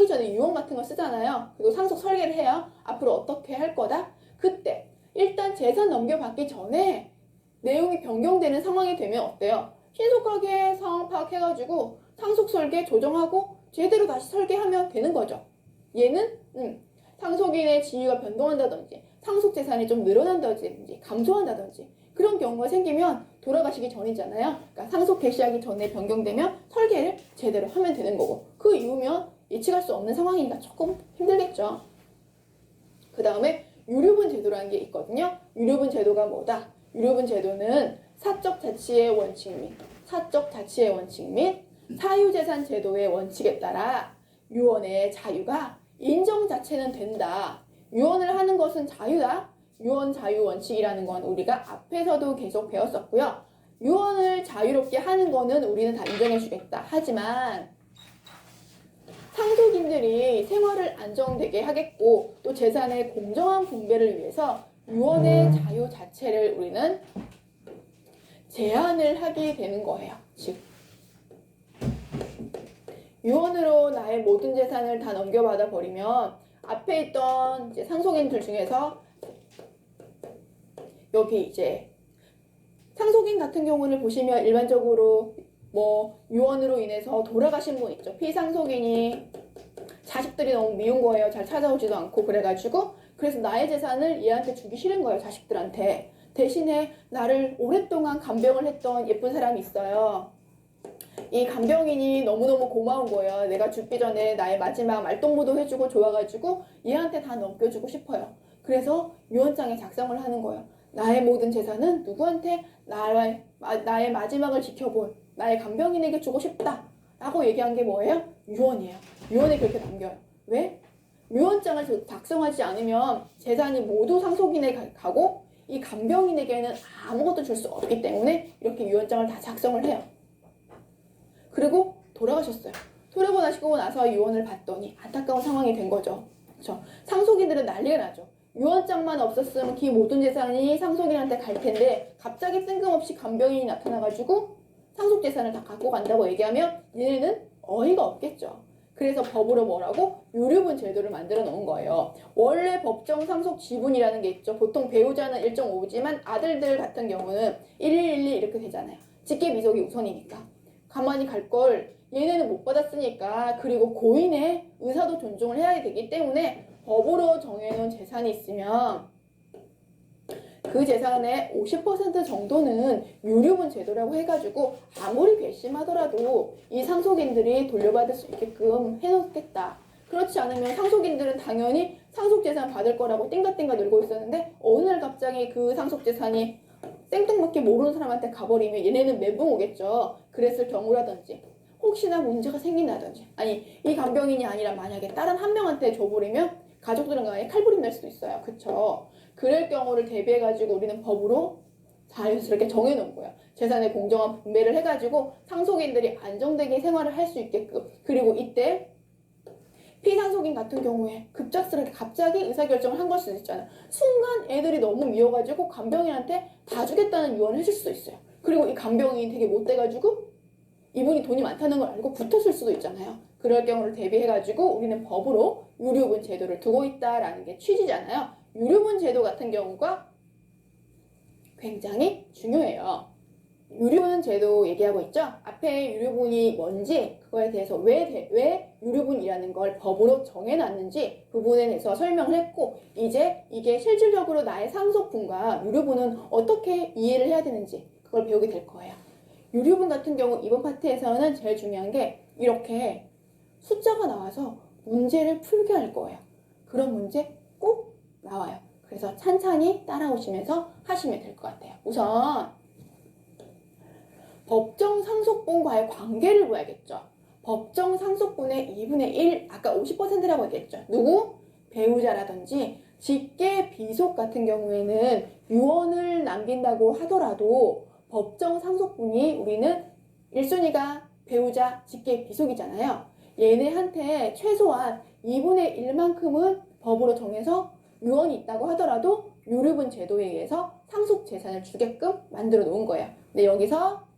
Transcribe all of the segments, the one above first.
전에 유언 같은 거 쓰잖아요. 그리고 상속 설계를 해요. 앞으로 어떻게 할 거다? 그때 일단 재산 넘겨받기 전에 내용이 변경되는 상황이 되면 어때요? 신속하게 상황 파악해가지고 상속 설계 조정하고 제대로 다시 설계하면 되는 거죠. 얘는 상속인의 지위가 변동한다든지 상속 재산이 좀 늘어난다든지 감소한다든지 그런 경우가 생기면 돌아가시기 전이잖아요. 그러니까 상속 개시하기 전에 변경되면 설계를 제대로 하면 되는 거고, 그 이후면 예측할 수 없는 상황이니까 조금 힘들겠죠. 그 다음에 유류분 제도라는 게 있거든요. 유류분 제도가 뭐다? 유류분 제도는 사적 자치의 원칙 및 사유재산 제도의 원칙에 따라 유언의 자유가 인정 자체는 된다. 유언을 하는 것은 자유다. 유언 자유 원칙이라는 건 우리가 앞에서도 계속 배웠었고요. 유언을 자유롭게 하는 거는 우리는 다 인정해 주겠다. 하지만 상속인들이 생활을 안정되게 하겠고 또 재산의 공정한 분배를 위해서 유언의 자유 자체를 우리는 제한을 하게 되는 거예요. 즉 유언으로 나의 모든 재산을 다 넘겨받아 버리면 앞에 있던 이제 상속인들 중에서 여기 이제 상속인 같은 경우를 보시면 일반적으로 뭐 유언으로 인해서 돌아가신 분 있죠. 피상속인이 자식들이 너무 미운 거예요. 잘 찾아오지도 않고 그래가지고 그래서 나의 재산을 얘한테 주기 싫은 거예요. 자식들한테. 대신에 나를 오랫동안 간병을 했던 예쁜 사람이 있어요. 이 간병인이 너무너무 고마운 거예요. 내가 죽기 전에 나의 마지막 말동무도 해주고 좋아가지고 얘한테 다 넘겨주고 싶어요. 그래서 유언장에 작성을 하는 거예요. 나의 모든 재산은 누구한테 나의 마지막을 지켜본 나의 간병인에게 주고 싶다 라고 얘기한 게 뭐예요? 유언이에요. 유언에 그렇게 남겨요. 왜? 유언장을 작성하지 않으면 재산이 모두 상속인에 가고 이 간병인에게는 아무것도 줄 수 없기 때문에 이렇게 유언장을 다 작성을 해요. 그리고 돌아가셨어요. 돌아가시고 나서 유언을 받더니 안타까운 상황이 된 거죠. 그렇죠? 상속인들은 난리가 나죠. 유언장만 없었으면 그 모든 재산이 상속인한테 갈 텐데 갑자기 뜬금없이 간병인이 나타나가지고 상속 재산을 다 갖고 간다고 얘기하면 얘네는 어이가 없겠죠. 그래서 법으로 뭐라고? 유류분 제도를 만들어 놓은 거예요. 원래 법정 상속 지분이라는 게 있죠. 보통 배우자는 1.5지만 아들들 같은 경우는 1112 이렇게 되잖아요. 직계 미속이 우선이니까. 가만히 갈 걸 얘네는 못 받았으니까. 그리고 고인의 의사도 존중을 해야 되기 때문에 법으로 정해놓은 재산이 있으면 그 재산의 50% 정도는 유류분 제도라고 해가지고 아무리 괘씸하더라도 이 상속인들이 돌려받을 수 있게끔 해놓겠다. 그렇지 않으면 상속인들은 당연히 상속재산 받을 거라고 띵가띵가 놀고 있었는데 어느 날 갑자기 그 상속재산이 생뚱맞게 모르는 사람한테 가버리면 얘네는 멘붕 오겠죠. 그랬을 경우라든지 혹시나 문제가 생긴다든지 아니 이 간병인이 아니라 만약에 다른 한 명한테 줘버리면 가족들은 간에 칼부림 날 수도 있어요. 그쵸? 그럴 경우를 대비해가지고 우리는 법으로 자연스럽게 정해놓은 거예요. 재산의 공정한 분배를 해가지고 상속인들이 안정되게 생활을 할 수 있게끔. 그리고 이때 피상속인 같은 경우에 급작스럽게 갑자기 의사결정을 한 걸 수도 있잖아요. 순간 애들이 너무 미워가지고 간병인한테 다 주겠다는 유언을 해줄 수도 있어요. 그리고 이 간병인이 되게 못돼가지고 이분이 돈이 많다는 걸 알고 붙었을 수도 있잖아요. 그럴 경우를 대비해가지고 우리는 법으로 유류분 제도를 두고 있다라는 게 취지잖아요. 유류분 제도 같은 경우가 굉장히 중요해요. 유류분 제도 얘기하고 있죠? 앞에 유류분이 뭔지 그거에 대해서 왜 유류분이라는 걸 법으로 정해놨는지 부분에 대해서 설명을 했고 이제 이게 실질적으로 나의 상속분과 유류분은 어떻게 이해를 해야 되는지 그걸 배우게 될 거예요. 유류분 같은 경우 이번 파트에서는 제일 중요한 게 이렇게 숫자가 나와서 문제를 풀게 할 거예요. 그런 문제 꼭 나와요. 그래서 찬찬히 따라오시면서 하시면 될 것 같아요. 우선 법정 상속분과의 관계를 봐야겠죠. 법정 상속분의 2분의 1, 아까 50%라고 얘기했죠. 누구? 배우자라든지 직계 비속 같은 경우에는 유언을 남긴다고 하더라도 법정 상속분이 우리는 1순위가 배우자 직계 비속이잖아요. 얘네한테 최소한 2분의 1만큼은 법으로 정해서 유언이 있다고 하더라도 유류분 제도에 의해서 상속 재산을 주게끔 만들어 놓은 거예요. 근데 여기서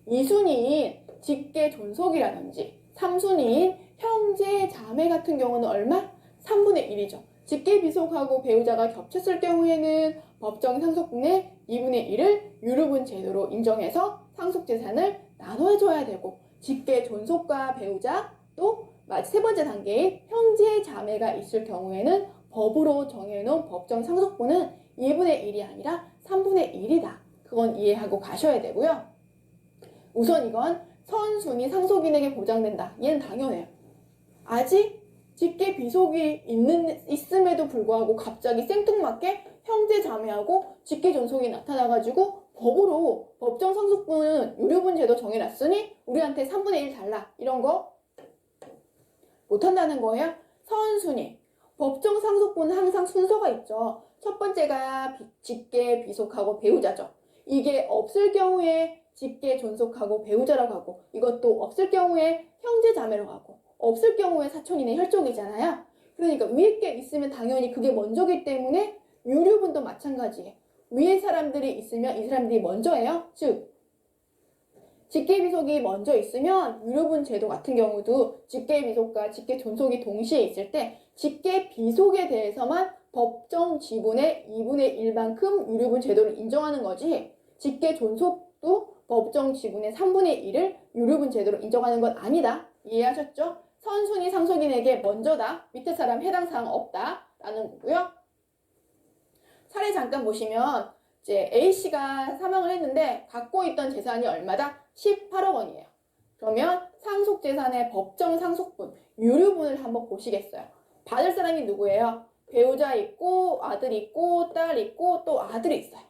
2순위인 직계 존속이라든지 3순위인 형 형제, 자매 같은 경우는 얼마? 3분의 1이죠. 직계비속하고 배우자가 겹쳤을 경우에는 법정 상속분의 2분의 1을 유류분 제도로 인정해서 상속재산을 나눠줘야 되고, 직계 존속과 배우자 또 세 번째 단계인 형제, 자매가 있을 경우에는 법으로 정해놓은 법정 상속분은 2분의 1이 아니라 3분의 1이다. 그건 이해하고 가셔야 되고요. 우선 이건 선순위 상속인에게 보장된다. 얘는 당연해요. 아직 직계 비속이 있음에도 불구하고 갑자기 생뚱맞게 형제 자매하고 직계 존속이 나타나가지고 법으로 법정 상속분은 유류분 제도 정해놨으니 우리한테 3분의 1 달라. 이런 거 못한다는 거예요. 선순위. 법정 상속분은 항상 순서가 있죠. 첫 번째가 직계 비속하고 배우자죠. 이게 없을 경우에 직계 존속하고 배우자라고 하고, 이것도 없을 경우에 형제 자매라고 하고, 없을 경우에 사촌이네 혈족이잖아요. 그러니까 위에 게 있으면 당연히 그게 먼저기 때문에 유류분도 마찬가지예요. 위에 사람들이 있으면 이 사람들이 먼저예요. 즉 직계비속이 먼저 있으면 유류분 제도 같은 경우도 직계비속과 직계존속이 동시에 있을 때 직계비속에 대해서만 법정 지분의 2분의 1만큼 유류분 제도를 인정하는 거지, 직계존속도 법정 지분의 3분의 1을 유류분 제도로 인정하는 건 아니다. 이해하셨죠? 선순위 상속인에게 먼저다. 밑에 사람 해당 사항 없다. 라는 거고요. 사례 잠깐 보시면 이제 A씨가 사망을 했는데 갖고 있던 재산이 얼마다? 18억 원이에요. 그러면 상속재산의 법정 상속분, 유류분을 한번 보시겠어요? 받을 사람이 누구예요? 배우자 있고 아들 있고 딸 있고 또 아들이 있어요.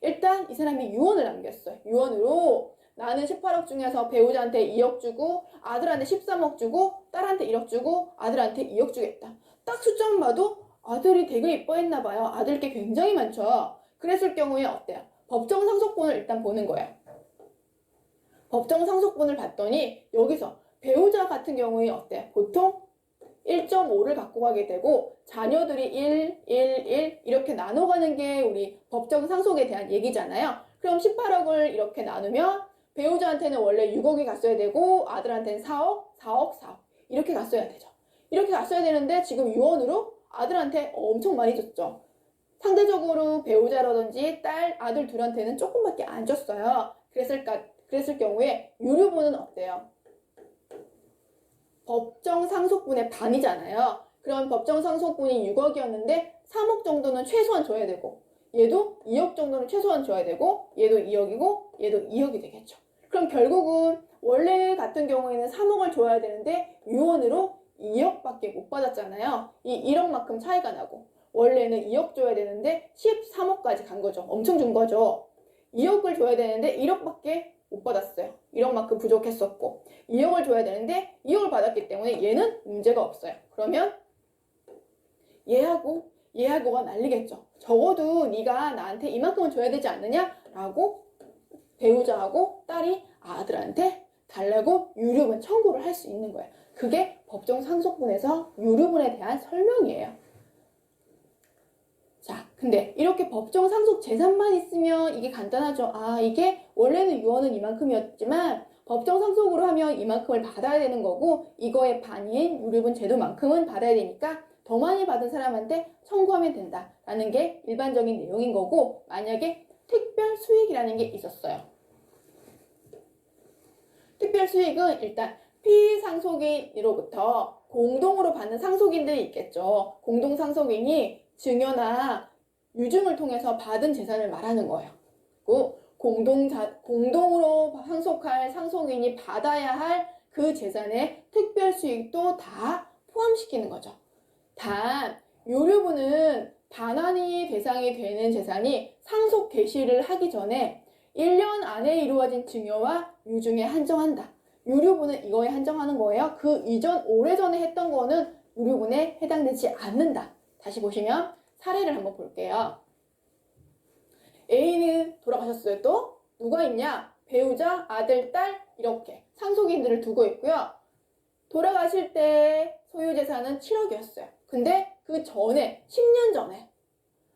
일단 이 사람이 유언을 남겼어요. 유언으로 나는 18억 중에서 배우자한테 2억 주고 아들한테 13억 주고 딸한테 1억 주고 아들한테 2억 주겠다. 딱 숫자만 봐도 아들이 되게 이뻐했나 봐요. 아들 게 굉장히 많죠. 그랬을 경우에 어때요? 법정 상속분을 일단 보는 거예요. 법정 상속분을 봤더니 여기서 배우자 같은 경우에 어때요? 보통 1.5를 갖고 가게 되고 자녀들이 1, 1, 1 이렇게 나눠가는 게 우리 법정 상속에 대한 얘기잖아요. 그럼 18억을 이렇게 나누면 배우자한테는 원래 6억이 갔어야 되고 아들한테는 4억, 4억, 4억 이렇게 갔어야 되죠. 이렇게 갔어야 되는데 지금 유언으로 아들한테 엄청 많이 줬죠. 상대적으로 배우자라든지 딸, 아들 둘한테는 조금밖에 안 줬어요. 그랬을 경우에 유류분은 어때요? 법정 상속분의 반이잖아요. 그럼 법정 상속분이 6억이었는데 3억 정도는 최소한 줘야 되고, 얘도 2억 정도는 최소한 줘야 되고, 얘도 2억이고 얘도 2억이 되겠죠. 그럼 결국은 원래 같은 경우에는 3억을 줘야 되는데 유언으로 2억밖에 못 받았잖아요. 이 1억만큼 차이가 나고, 원래는 2억 줘야 되는데 13억까지 간 거죠. 엄청 준 거죠. 2억을 줘야 되는데 1억밖에 못 받았어요. 1억만큼 부족했었고, 2억을 줘야 되는데 2억을 받았기 때문에 얘는 문제가 없어요. 그러면 얘하고가 난리겠죠. 적어도 네가 나한테 이만큼은 줘야 되지 않느냐? 라고 배우자하고 딸이 아들한테 달라고 유류분 청구를 할 수 있는 거예요. 그게 법정 상속분에서 유류분에 대한 설명이에요. 자, 근데 이렇게 법정 상속 재산만 있으면 이게 간단하죠. 아, 이게 원래는 유언은 이만큼이었지만 법정 상속으로 하면 이만큼을 받아야 되는 거고, 이거의 반인 유류분 제도만큼은 받아야 되니까 더 많이 받은 사람한테 청구하면 된다라는 게 일반적인 내용인 거고, 만약에 특별 수익이라는 게 있었어요. 특별 수익은 일단 피상속인으로부터 공동으로 받는 상속인들이 있겠죠. 공동 상속인이 증여나 유증을 통해서 받은 재산을 말하는 거예요. 그리고 공동으로 상속할 상속인이 받아야 할 그 재산의 특별 수익도 다 포함시키는 거죠. 단 유류분은 반환이 대상이 되는 재산이 상속 개시를 하기 전에 1년 안에 이루어진 증여와 유증에 한정한다. 유류분은 이거에 한정하는 거예요. 그 이전 오래전에 했던 거는 유류분에 해당되지 않는다. 다시 보시면 사례를 한번 볼게요. A는 돌아가셨어요. 또 누가 있냐? 배우자, 아들, 딸 이렇게 상속인들을 두고 있고요. 돌아가실 때 소유재산은 7억이었어요. 근데 그 전에 10년 전에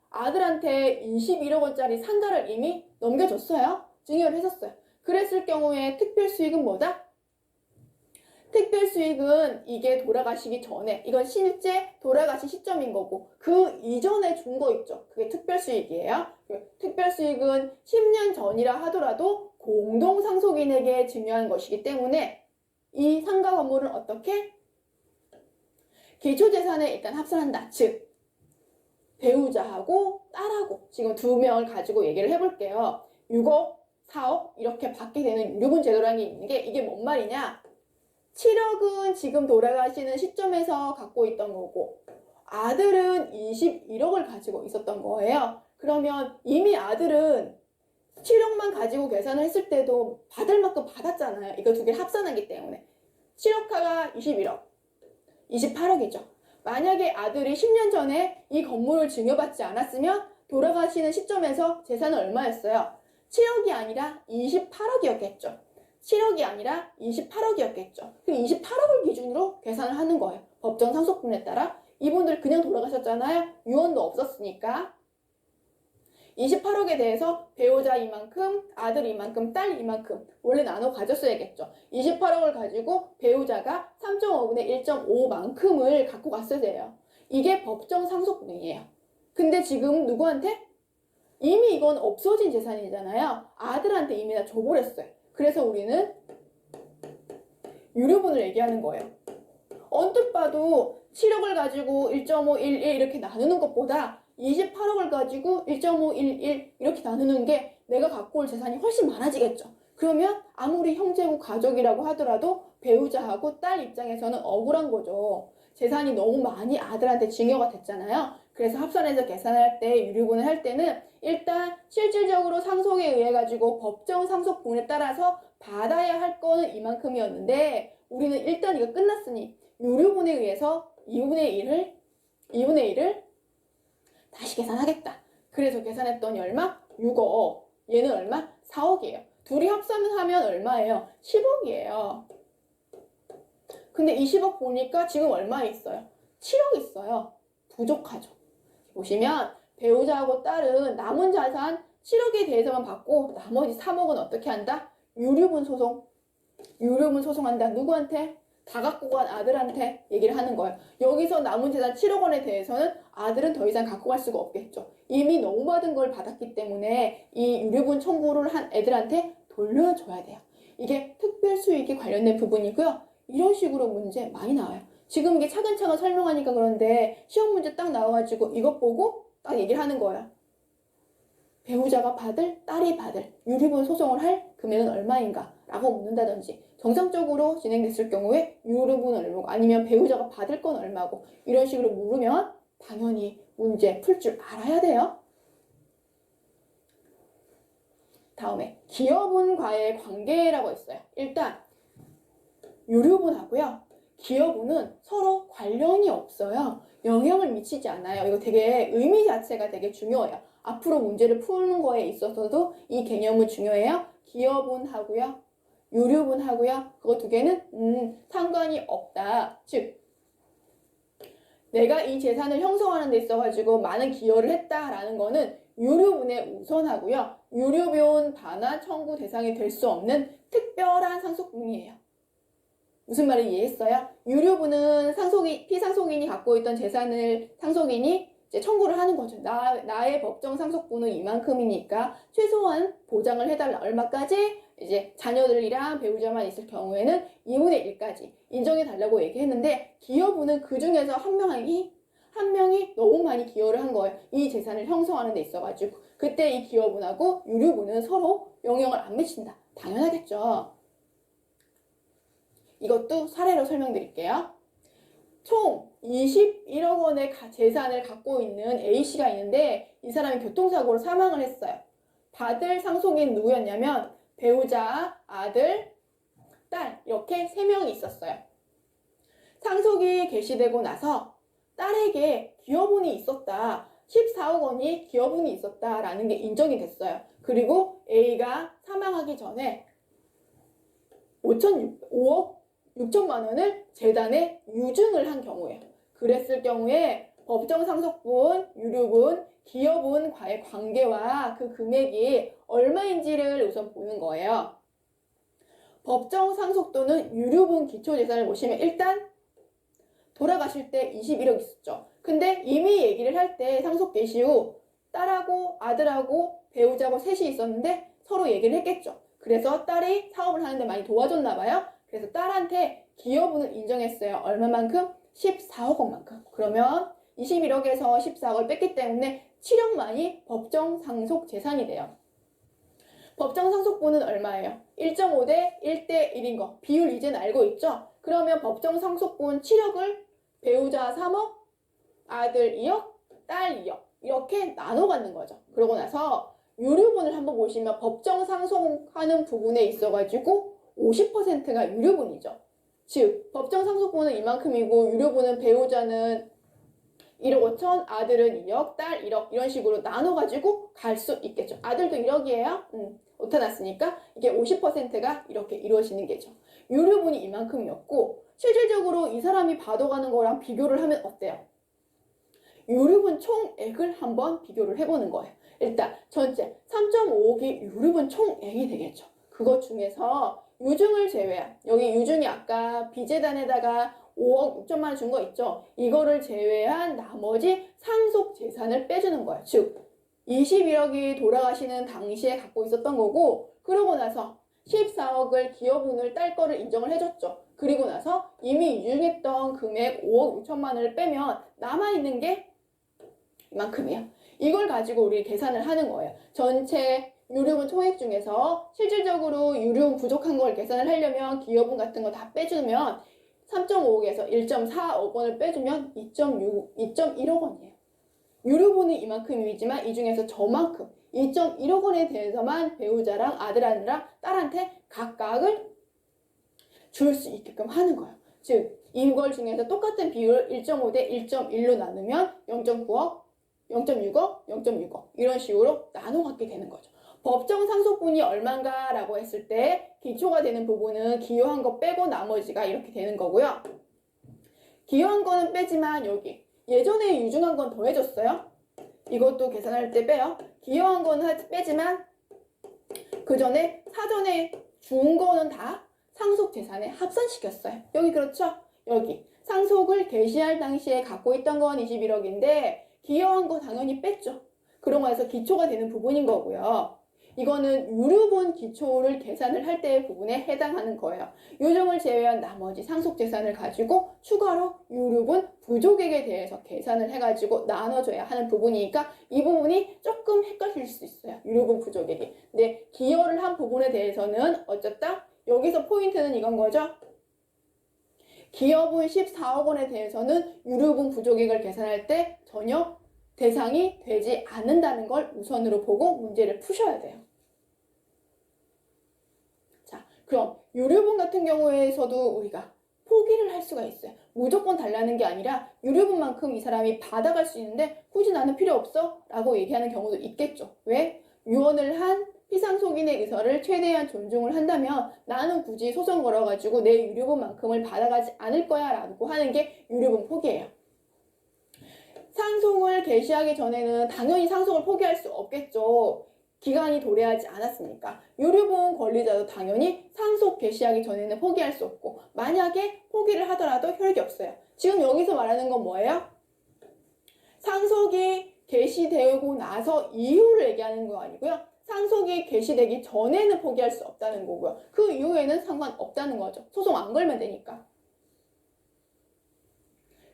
아들한테 21억 원짜리 상가를 이미 넘겨줬어요. 증여를 했었어요. 그랬을 경우에 특별 수익은 뭐다? 특별수익은 이게 돌아가시기 전에, 이건 실제 돌아가신 시점인 거고, 그 이전에 준 거 있죠. 그게 특별수익이에요. 특별수익은 10년 전이라 하더라도 공동상속인에게 증여한 것이기 때문에 이 상가 건물은 어떻게? 기초재산에 일단 합산한다. 즉, 배우자하고 딸하고 지금 두 명을 가지고 얘기를 해볼게요. 6억, 4억 이렇게 받게 되는 유류분 제도라는 게 있는 게 이게 뭔 말이냐? 7억은 지금 돌아가시는 시점에서 갖고 있던 거고 아들은 21억을 가지고 있었던 거예요. 그러면 이미 아들은 7억만 가지고 계산을 했을 때도 받을 만큼 받았잖아요. 이거 두 개를 합산하기 때문에 7억화가 21억, 28억이죠. 만약에 아들이 10년 전에 이 건물을 증여받지 않았으면 돌아가시는 시점에서 재산은 얼마였어요? 7억이 아니라 28억이었겠죠. 7억이 아니라 28억이었겠죠. 그 28억을 기준으로 계산을 하는 거예요. 법정 상속분에 따라. 이분들 그냥 돌아가셨잖아요. 유언도 없었으니까. 28억에 대해서 배우자 이만큼, 아들 이만큼, 딸 이만큼 원래 나눠 가졌어야겠죠. 28억을 가지고 배우자가 3.5분의 1.5만큼을 갖고 갔어야 돼요. 이게 법정 상속분이에요. 근데 지금 누구한테? 이미 이건 없어진 재산이잖아요. 아들한테 이미 다 줘버렸어요. 그래서 우리는 유류분을 얘기하는 거예요. 언뜻 봐도 7억을 가지고 1.511 이렇게 나누는 것보다 28억을 가지고 1.511 이렇게 나누는 게 내가 갖고 올 재산이 훨씬 많아지겠죠. 그러면 아무리 형제고 가족이라고 하더라도 배우자하고 딸 입장에서는 억울한 거죠. 재산이 너무 많이 아들한테 증여가 됐잖아요. 그래서 합산해서 계산할 때 유류분을 할 때는 일단 실질적으로 상속에 의해 가지고 법정 상속분에 따라서 받아야 할 거는 이만큼이었는데 우리는 일단 이거 끝났으니 유류분에 의해서 2분의 1을 다시 계산하겠다. 그래서 계산했더니 얼마? 6억. 얘는 얼마? 4억이에요. 둘이 합산하면 얼마예요? 10억이에요. 근데 20억 보니까 지금 얼마 있어요? 7억 있어요. 부족하죠. 보시면 배우자하고 딸은 남은 자산 7억에 대해서만 받고 나머지 3억은 어떻게 한다? 유류분 소송한다. 누구한테? 다 갖고 간 아들한테 얘기를 하는 거예요. 여기서 남은 재산 7억 원에 대해서는 아들은 더 이상 갖고 갈 수가 없겠죠. 이미 너무 받은 걸 받았기 때문에 이 유류분 청구를 한 애들한테 돌려줘야 돼요. 이게 특별수익에 관련된 부분이고요. 이런 식으로 문제 많이 나와요. 지금 이게 차근차근 설명하니까 그런데 시험 문제 딱 나와가지고 이것 보고 딱 얘기를 하는 거예요. 배우자가 받을, 딸이 받을 유류분 소송을 할 금액은 얼마인가? 라고 묻는다든지 정상적으로 진행됐을 경우에 유류분은 얼마고 아니면 배우자가 받을 건 얼마고 이런 식으로 물으면 당연히 문제 풀 줄 알아야 돼요. 다음에 기여분과의 관계라고 있어요. 일단 유류분하고요. 기여분은 서로 관련이 없어요. 영향을 미치지 않아요. 이거 되게 의미 자체가 되게 중요해요. 앞으로 문제를 푸는 거에 있어서도 이 개념은 중요해요. 기여분하고요. 유류분하고요. 그거 두 개는 상관이 없다. 즉 내가 이 재산을 형성하는 데 있어가지고 많은 기여를 했다라는 거는 유류분에 우선하고요. 유류분 반환 청구 대상이 될 수 없는 특별한 상속분이에요. 무슨 말을 이해했어요? 유류분은 피상속인이 갖고 있던 재산을 상속인이 이제 청구를 하는 거죠. 나의 법정 상속분은 이만큼이니까 최소한 보장을 해달라. 얼마까지? 이제 자녀들이랑 배우자만 있을 경우에는 2분의 1까지 인정해달라고 얘기했는데 기여분은 그 중에서 한 명이 너무 많이 기여를 한 거예요. 이 재산을 형성하는 데 있어가지고 그때 이 기여분하고 유류분은 서로 영향을 안 미친다. 당연하겠죠. 이것도 사례로 설명드릴게요. 총 21억 원의 재산을 갖고 있는 A씨가 있는데 이 사람이 교통사고로 사망을 했어요. 받을 상속인 누구였냐면 배우자, 아들, 딸 이렇게 3명이 있었어요. 상속이 개시되고 나서 딸에게 기여분이 있었다. 14억 원이 기여분이 있었다라는 게 인정이 됐어요. 그리고 A가 사망하기 전에 5억 6천만 원을 재단에 유증을 한 경우에 그랬을 경우에 법정 상속분, 유류분, 기여분과의 관계와 그 금액이 얼마인지를 우선 보는 거예요. 법정 상속도는 유류분 기초재산을 보시면 일단 돌아가실 때 21억 있었죠. 근데 이미 얘기를 할 때 상속 개시 후 딸하고 아들하고 배우자고 셋이 있었는데 서로 얘기를 했겠죠. 그래서 딸이 사업을 하는데 많이 도와줬나 봐요. 그래서 딸한테 기여분을 인정했어요. 얼마만큼? 14억 원만큼. 그러면 21억에서 14억을 뺐기 때문에 7억만이 법정 상속 재산이 돼요. 법정 상속분은 얼마예요? 1.5 대 1대 1인 거. 비율 이제는 알고 있죠? 그러면 법정 상속분 7억을 배우자 3억, 아들 2억, 딸 2억 이렇게 나눠 갖는 거죠. 그러고 나서 유류분을 한번 보시면 법정 상속하는 부분에 있어가지고 50%가 유류분이죠. 즉 법정 상속분은 이만큼이고 유류분은 배우자는 1억 5천, 아들은 2억, 딸 1억 이런 식으로 나눠가지고 갈 수 있겠죠. 아들도 1억이에요. 오타 났으니까 이게 50%가 이렇게 이루어지는 게죠. 유류분이 이만큼이었고 실질적으로 이 사람이 받아가는 거랑 비교를 하면 어때요? 유류분 총액을 한번 비교를 해보는 거예요. 일단 전체 3.5억이 유류분 총액이 되겠죠. 그것 중에서 유증을 제외한, 여기 유증이 아까 비재단에다가 5억 6천만 원 준 거 있죠. 이거를 제외한 나머지 상속 재산을 빼주는 거예요. 즉 21억이 돌아가시는 당시에 갖고 있었던 거고, 그러고 나서 14억을 기여분을 딸 거를 인정을 해줬죠. 그리고 나서 이미 유증했던 금액 5억 6천만 원을 빼면 남아있는 게 이만큼이에요. 이걸 가지고 우리 계산을 하는 거예요. 전체 유류분 총액 중에서 실질적으로 유류분 부족한 걸 계산을 하려면 기여분 같은 거 다 빼주면 3.5억에서 1.4억 원을 빼주면 2.1억 원이에요. 유류분은 이만큼이지만 이 중에서 저만큼 2.1억 원에 대해서만 배우자랑 아들이랑 딸한테 각각을 줄 수 있게끔 하는 거예요. 즉 이걸 중에서 똑같은 비율을 1.5 대 1.1로 나누면 0.9억, 0.6억, 0.6억 이런 식으로 나눠 갖게 되는 거죠. 법정 상속분이 얼마인가 라고 했을 때 기초가 되는 부분은 기여한 거 빼고 나머지가 이렇게 되는 거고요. 기여한 거는 빼지만 여기 예전에 유증한 건 더해줬어요. 이것도 계산할 때 빼요. 기여한 거는 빼지만 그 전에 사전에 준 거는 다 상속재산에 합산시켰어요. 여기 그렇죠? 여기 상속을 개시할 당시에 갖고 있던 건 21억인데 기여한 거 당연히 뺐죠. 그러고 나서 기초가 되는 부분인 거고요. 이거는 유류분 기초를 계산을 할 때의 부분에 해당하는 거예요. 유증을 제외한 나머지 상속재산을 가지고 추가로 유류분 부족액에 대해서 계산을 해가지고 나눠줘야 하는 부분이니까 이 부분이 조금 헷갈릴 수 있어요. 유류분 부족액이. 근데 기여를 한 부분에 대해서는 어쨌다? 여기서 포인트는 이건 거죠. 기여분 14억 원에 대해서는 유류분 부족액을 계산할 때 전혀 대상이 되지 않는다는 걸 우선으로 보고 문제를 푸셔야 돼요. 자, 그럼 유류분 같은 경우에서도 우리가 포기를 할 수가 있어요. 무조건 달라는 게 아니라 유류분만큼 이 사람이 받아갈 수 있는데 굳이 나는 필요 없어 라고 얘기하는 경우도 있겠죠. 왜? 유언을 한 피상속인의 의사를 최대한 존중을 한다면 나는 굳이 소송 걸어가지고 내 유류분만큼을 받아가지 않을 거야 라고 하는 게 유류분 포기예요. 상속을 개시하기 전에는 당연히 상속을 포기할 수 없겠죠. 기간이 도래하지 않았으니까. 유류분 권리자도 당연히 상속 개시하기 전에는 포기할 수 없고 만약에 포기를 하더라도 혈기 없어요. 지금 여기서 말하는 건 뭐예요? 상속이 개시되고 나서 이후를 얘기하는 거 아니고요. 상속이 개시되기 전에는 포기할 수 없다는 거고요. 그 이후에는 상관없다는 거죠. 소송 안 걸면 되니까.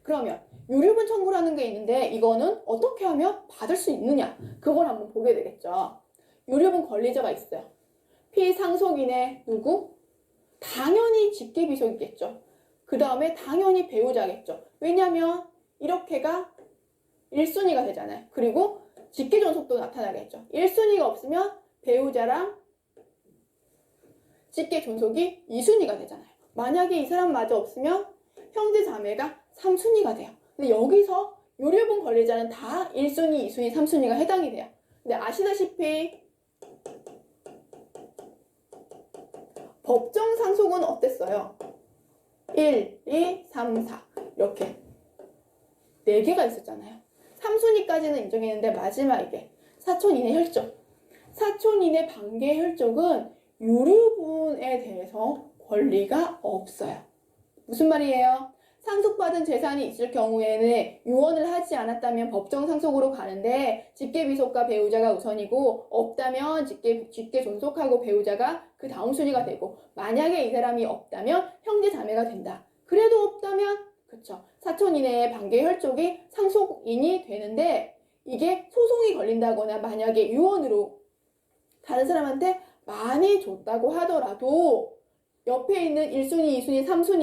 그러면 유류분 청구라는 게 있는데 이거는 어떻게 하면 받을 수 있느냐 그걸 한번 보게 되겠죠. 유류분 권리자가 있어요. 피상속인의 누구? 당연히 직계비속이겠죠. 그 다음에 당연히 배우자겠죠. 왜냐하면 이렇게가 1순위가 되잖아요. 그리고 직계존속도 나타나겠죠. 1순위가 없으면 배우자랑 직계존속이 2순위가 되잖아요. 만약에 이 사람마저 없으면 형제 자매가 3순위가 돼요. 근데 여기서 유류분 권리자는 다 1순위, 2순위, 3순위가 해당이 돼요. 근데 아시다시피 법정 상속은 어땠어요? 1, 2, 3, 4 이렇게 4개가 있었잖아요. 3순위까지는 인정했는데 마지막에 사촌 이내 혈족. 사촌 이내 반개 혈족은 유류분에 대해서 권리가 없어요. 무슨 말이에요? 상속받은 재산이 있을 경우에는 유언을 하지 않았다면 법정 상속으로 가는데 직계비속과 배우자가 우선이고 없다면 직계 존속하고 배우자가 그 다음 순위가 되고 만약에 이 사람이 없다면 형제 자매가 된다. 그래도 없다면 그쵸 사촌 이내의 반계 혈족이 상속인이 되는데 이게 소송이 걸린다거나 만약에 유언으로 다른 사람한테 많이 줬다고 하더라도 옆에 있는 1순위, 2순위, 3순위